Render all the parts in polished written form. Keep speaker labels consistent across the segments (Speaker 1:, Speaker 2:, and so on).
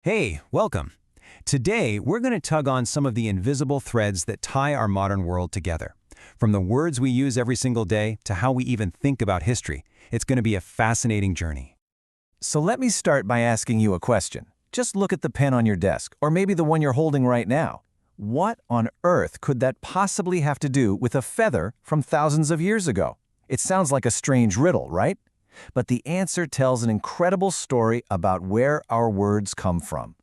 Speaker 1: Hey, welcome. Today, we're going to tug on some of the invisible threads that tie our modern world together. From the words we use every single day to how we even think about history, it's going to be a fascinating journey.
Speaker 2: So let me start by asking you a question. Just look at the pen on your desk, or maybe the one you're holding right now. What on earth could that possibly have to do with a feather from thousands of years ago? It sounds like a strange riddle, right? But the answer tells an incredible story about where our words come from.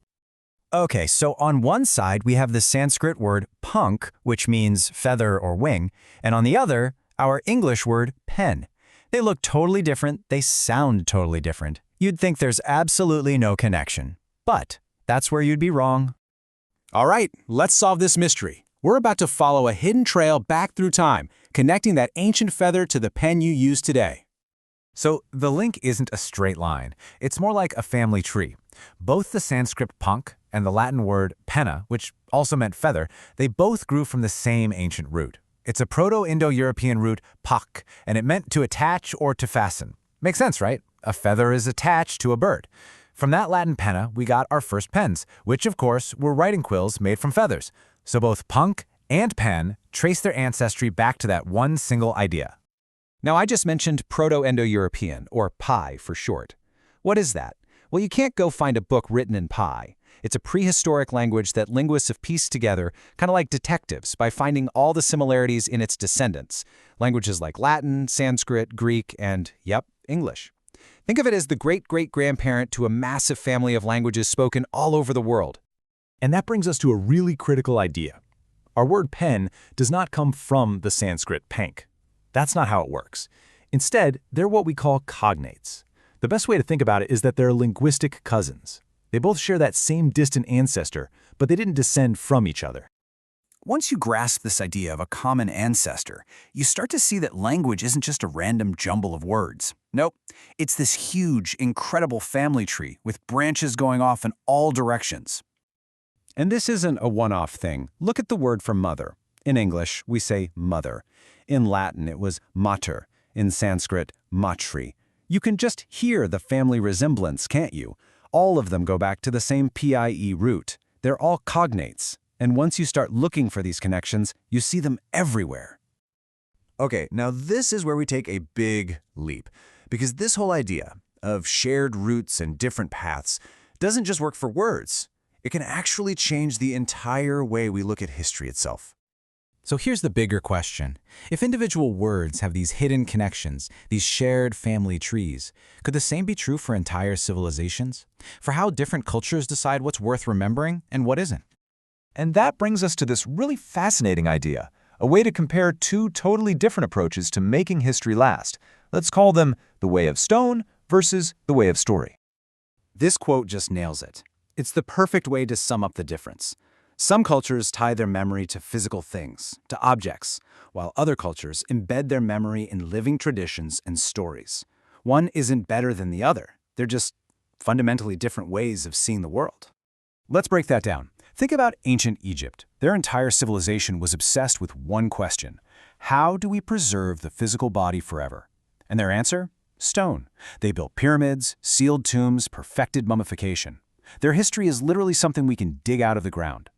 Speaker 1: Okay, so on one side, we have the Sanskrit word punk, which means feather or wing, and on the other, our English word pen. They look totally different, they sound totally different. You'd think there's absolutely no connection. But that's where you'd be wrong.
Speaker 3: All right, let's solve this mystery. We're about to follow a hidden trail back through time, connecting that ancient feather to the pen you use today.
Speaker 2: So the link isn't a straight line. It's more like a family tree. Both the Sanskrit punk and the Latin word penna, which also meant feather, they both grew from the same ancient root. It's a Proto-Indo-European root, pak, and it meant to attach or to fasten. Makes sense, right? A feather is attached to a bird. From that Latin penna, we got our first pens, which of course were writing quills made from feathers. So both punk and pen trace their ancestry back to that one single idea.
Speaker 1: Now, I just mentioned Proto-Indo-European, or PIE for short. What is that? Well, you can't go find a book written in PIE. It's a prehistoric language that linguists have pieced together, kind of like detectives, by finding all the similarities in its descendants. Languages like Latin, Sanskrit, Greek, and, yep, English. Think of it as the great-great-grandparent to a massive family of languages spoken all over the world.
Speaker 4: And that brings us to a really critical idea. Our word pen does not come from the Sanskrit pank. That's not how it works. Instead, they're what we call cognates. The best way to think about it is that they're linguistic cousins. They both share that same distant ancestor, but they didn't descend from each other.
Speaker 5: Once you grasp this idea of a common ancestor, you start to see that language isn't just a random jumble of words. Nope, it's this huge, incredible family tree with branches going off in all directions.
Speaker 1: And this isn't a one-off thing. Look at the word for mother. In English, we say mother. In Latin, it was mater. In Sanskrit, matri. You can just hear the family resemblance, can't you? All of them go back to the same PIE root. They're all cognates. And once you start looking for these connections, you see them everywhere.
Speaker 2: Okay, now this is where we take a big leap, because this whole idea of shared roots and different paths doesn't just work for words. It can actually change the entire way we look at history itself.
Speaker 6: So here's the bigger question. If individual words have these hidden connections, these shared family trees, could the same be true for entire civilizations? For how different cultures decide what's worth remembering and what isn't?
Speaker 4: And that brings us to this really fascinating idea, a way to compare two totally different approaches to making history last. Let's call them the way of stone versus the way of story.
Speaker 3: This quote just nails it. It's the perfect way to sum up the difference. Some cultures tie their memory to physical things, to objects, while other cultures embed their memory in living traditions and stories. One isn't better than the other. They're just fundamentally different ways of seeing the world.
Speaker 1: Let's break that down. Think about ancient Egypt. Their entire civilization was obsessed with one question. How do we preserve the physical body forever? And their answer? Stone. They built pyramids, sealed tombs, perfected mummification. Their history is literally something we can dig out of the ground.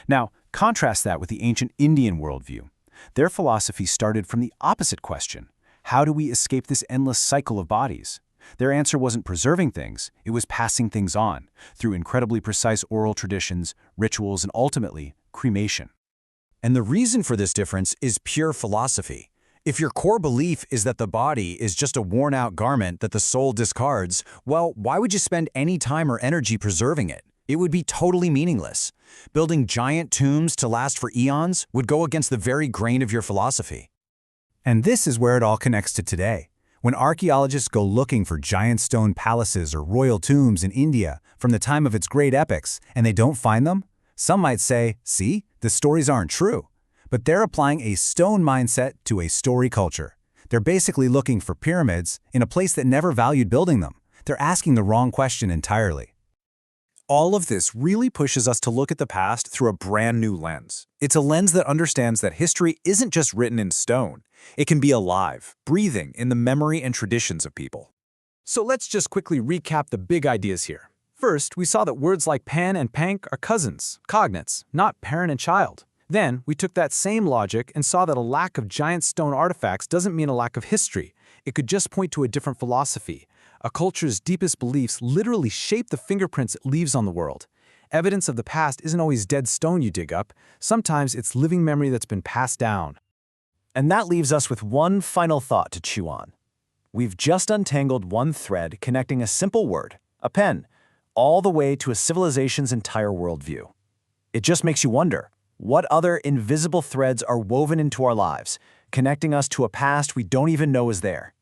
Speaker 1: Now, contrast that with the ancient Indian worldview. Their philosophy started from the opposite question. How do we escape this endless cycle of bodies? Their answer wasn't preserving things, it was passing things on, through incredibly precise oral traditions, rituals, and ultimately, cremation.
Speaker 7: And the reason for this difference is pure philosophy. If your core belief is that the body is just a worn-out garment that the soul discards, well, why would you spend any time or energy preserving it? It would be totally meaningless. Building giant tombs to last for eons would go against the very grain of your philosophy.
Speaker 1: And this is where it all connects to today. When archaeologists go looking for giant stone palaces or royal tombs in India from the time of its great epics and they don't find them, some might say, see, the stories aren't true. But they're applying a stone mindset to a story culture. They're basically looking for pyramids in a place that never valued building them. They're asking the wrong question entirely.
Speaker 4: All of this really pushes us to look at the past through a brand new lens. It's a lens that understands that history isn't just written in stone. It can be alive, breathing in the memory and traditions of people. So let's just quickly recap the big ideas here.
Speaker 3: First, we saw that words like pen and pank are cousins, cognates, not parent and child. Then, we took that same logic and saw that a lack of giant stone artifacts doesn't mean a lack of history. It could just point to a different philosophy. A culture's deepest beliefs literally shape the fingerprints it leaves on the world. Evidence of the past isn't always dead stone you dig up. Sometimes it's living memory that's been passed down.
Speaker 7: And that leaves us with one final thought to chew on. We've just untangled one thread connecting a simple word, a pen, all the way to a civilization's entire worldview. It just makes you wonder, what other invisible threads are woven into our lives, connecting us to a past we don't even know is there?